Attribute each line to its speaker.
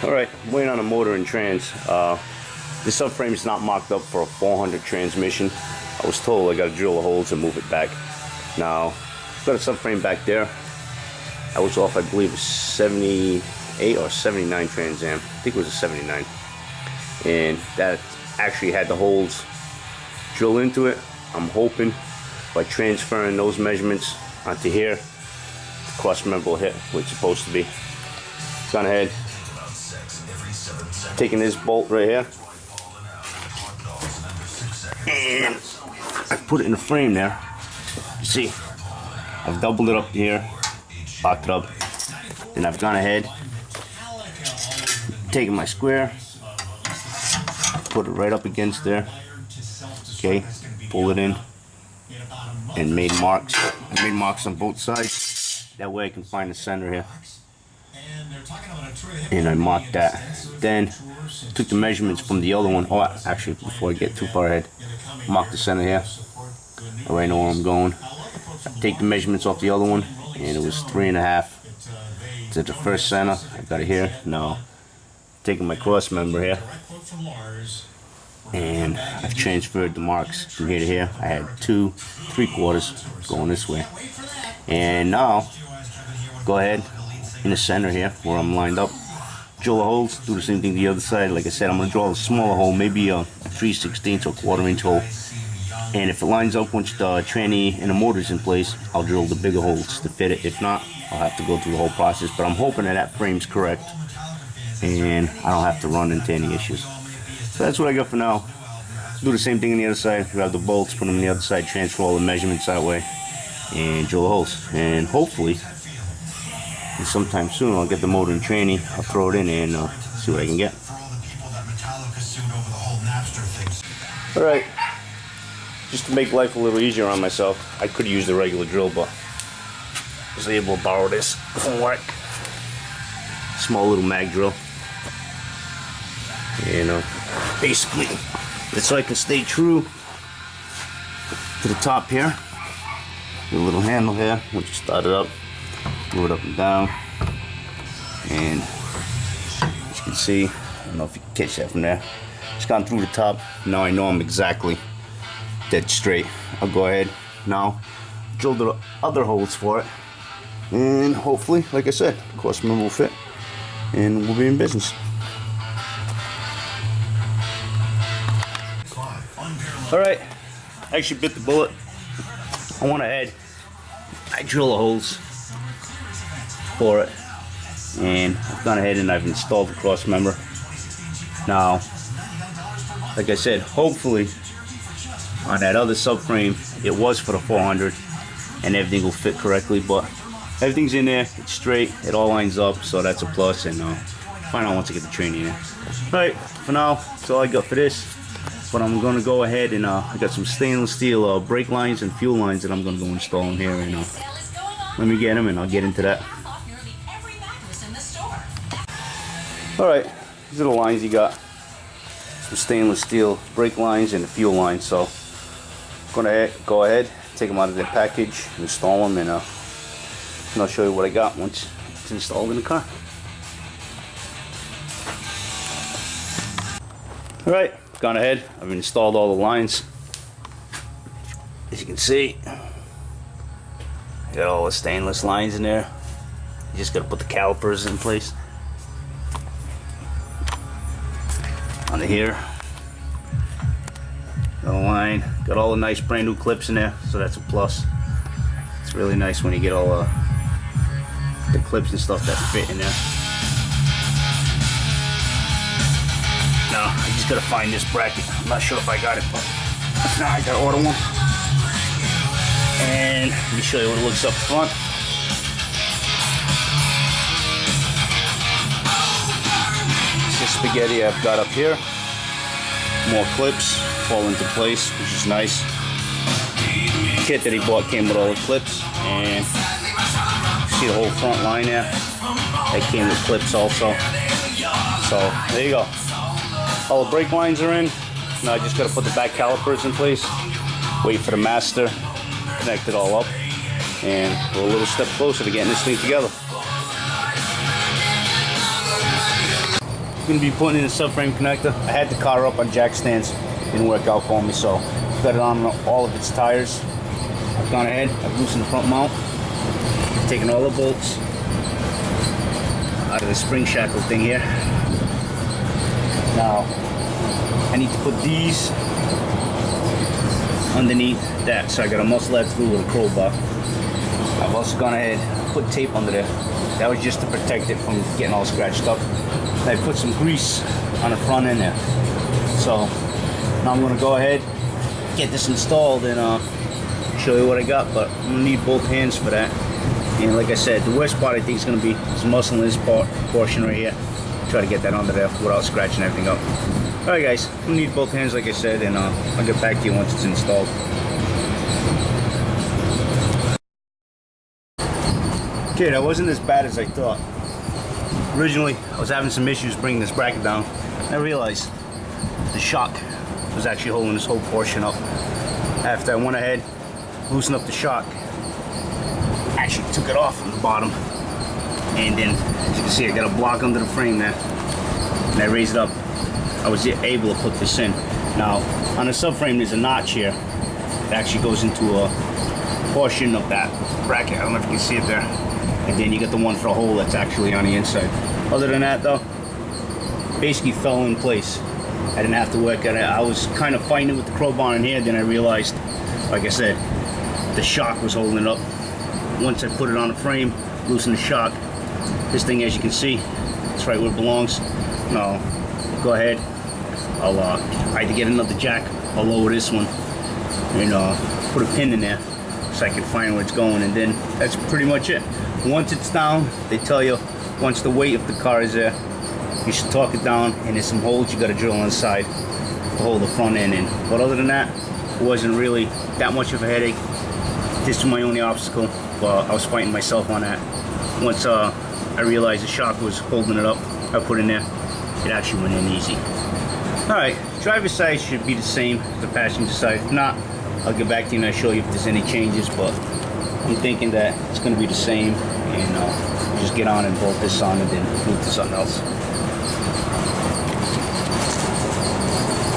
Speaker 1: Alright, I'm waiting on a motor and trans. The subframe is not mocked up for a 400 transmission. I was told I got to drill the holes and move it back. Now, I've got a subframe back there. I was off, I believe, a 78 or 79 Trans Am. I think it was a 79. And that actually had the holes drilled into it. I'm hoping by transferring those measurements onto here, the cross member will hit where it's supposed to be. Gone ahead, taking this bolt right here, and I've put it in the frame there. You see, I've doubled it up here, locked it up. Then I've gone ahead, taken my square, put it right up against there. Okay, pull it in, and made marks. I made marks on both sides. That way I can find the center here. And I marked that. Then took the measurements from the other one. Oh, actually, before I get too far ahead, mark the center here. That way I know where I'm going. I take the measurements off the other one, and it was 3.5 to the first center. I got it here. Now, taking my cross member here, and I've transferred the marks from here to here. I had 2 3/4 going this way, and now go ahead in the center here where I'm lined up, drill the holes, do the same thing to the other side. Like I said, I'm going to draw a smaller hole, maybe a 3/16 or 1/4 inch hole, and if it lines up once the tranny and the motor's in place, I'll drill the bigger holes to fit it. If not, I'll have to go through the whole process, but I'm hoping that that frame's correct and I don't have to run into any issues. So that's what I got for now. Do the same thing on the other side, grab the bolts, put them on the other side, transfer all the measurements that way, and drill the holes. And hopefully, sometime soon, I'll get the motor and tranny, I'll throw it in and see what I can get. Alright, just to make life a little easier on myself, I could use the regular drill, but I was able to borrow this from work. Small little mag drill. And basically, it's so I can stay true to the top here. The little handle here, once you start it up, move it up and down, and as you can see, I don't know if you can catch that from there, it's gone through the top. Now I know I'm exactly dead straight. I'll go ahead now, drill the other holes for it, and hopefully, like I said, the cross member will fit and we'll be in business. Alright, I actually bit the bullet. I went ahead, I drill the holes for it, and I've gone ahead and I've installed the cross member. Now, like I said, hopefully on that other subframe, it was for the 400 and everything will fit correctly, but everything's in there, it's straight, it all lines up, so that's a plus, and find out once I get the training in. Alright, for now, that's all I got for this. But I'm going to go ahead and I got some stainless steel brake lines and fuel lines that I'm going to go install in here, and let me get them and I'll get into that. Alright, these are the lines you got. Some stainless steel brake lines and the fuel lines, so I'm going to go ahead, take them out of their package, install them, and I'll show you what I got once it's installed in the car. Alright, gone ahead, I've installed all the lines. As you can see, I got all the stainless lines in there. You just gotta put the calipers in place. Under here, got a line, got all the nice brand new clips in there, so that's a plus. It's really nice when you get all the clips and stuff that fit in there. Now, I just gotta find this bracket. I'm not sure if I got it, but if not, I gotta order one. And let me show you what it looks up front. This spaghetti I've got up here. More clips fall into place, which is nice. The kit that he bought came with all the clips, and see the whole front line there? That came with clips also. So there you go. All the brake lines are in. Now I just got to put the back calipers in place, wait for the master, connect it all up, and we're a little step closer to getting this thing together. going to be putting in a subframe connector. I had the car up on jack stands, didn't work out for me, so got it on all of its tires. I've gone ahead, I've loosened the front mount, taken all the bolts out of the spring shackle thing here. Now I need to put these underneath that, so I got a muscle that through with a crowbar. I've also gone ahead, put tape under there. That was just to protect it from getting all scratched up. I put some grease on the front end there. So now I'm gonna go ahead, get this installed, and show you what I got. But I'm gonna need both hands for that. And like I said, the worst part I think is gonna be this muscle in this portion right here. Try to get that under there without scratching everything up. Alright guys, I'm gonna need both hands like I said, and I'll get back to you once it's installed. Okay, that wasn't as bad as I thought. Originally, I was having some issues bringing this bracket down. I realized the shock was actually holding this whole portion up. After I went ahead, loosened up the shock, actually took it off from the bottom, and then, as you can see, I got a block under the frame there, and I raised it up. I was able to put this in. Now, on the subframe, there's a notch here that actually goes into a portion of that bracket. I don't know if you can see it there. And then you got the one for a hole that's actually on the inside. Other than that though, basically fell in place. I didn't have to work at it. I was kind of fighting it with the crowbar in here, then I realized, like I said, the shock was holding it up. Once I put it on the frame, loosen the shock, this thing, as you can see, it's right where it belongs. Now, go ahead, I had to get another jack. I'll lower this one and put a pin in there so I can find where it's going, and then that's pretty much it. Once it's down, they tell you once the weight of the car is there, you should torque it down, and there's some holes you got to drill on the side to hold the front end in. But other than that, it wasn't really that much of a headache. This was my only obstacle, but I was fighting myself on that. Once I realized the shock was holding it up, I put it in there, it actually went in easy. Alright, driver's side should be the same as the passenger side. If not, I'll get back to you and I'll show you if there's any changes, but I'm thinking that it's going to be the same, and just get on and bolt this on and then move to something else.